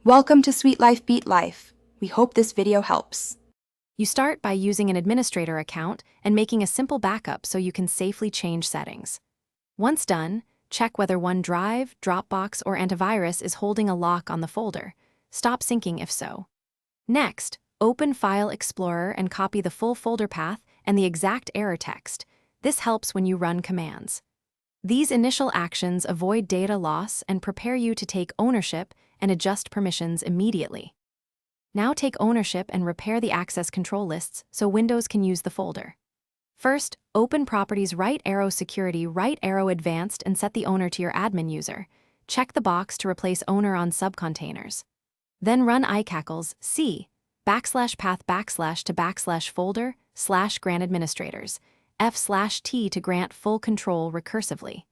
Welcome to Sweet Life Beat Life. We hope this video helps. You start by using an administrator account and making a simple backup so you can safely change settings. Once done, check whether OneDrive, Dropbox, or antivirus is holding a lock on the folder. Stop syncing if so. Next, open File Explorer and copy the full folder path and the exact error text. This helps when you run commands. These initial actions avoid data loss and prepare you to take ownership and adjust permissions immediately. Now take ownership and repair the access control lists so Windows can use the folder. First, open Properties right arrow Security right arrow Advanced and set the owner to your admin user. Check the box to replace owner on subcontainers. Then run iCackles C /path/ to /folder /grant administrators F/T to grant full control recursively.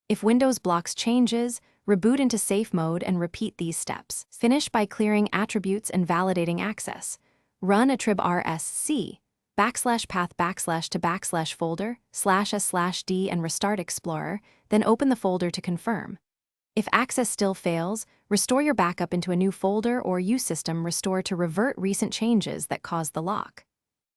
If Windows blocks changes, reboot into safe mode and repeat these steps. Finish by clearing attributes and validating access. Run attrib rsc /path/ to /folder /s/d and restart Explorer, then open the folder to confirm. If access still fails, restore your backup into a new folder or use System Restore to revert recent changes that caused the lock.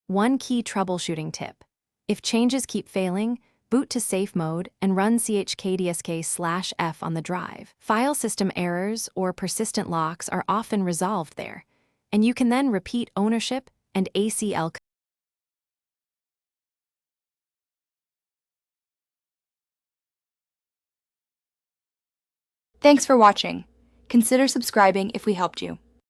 One key troubleshooting tip. If changes keep failing, boot to safe mode and run chkdsk/f on the drive. File system errors or persistent locks are often resolved there, and you can then repeat ownership and ACL. Thanks for watching. Consider subscribing if we helped you.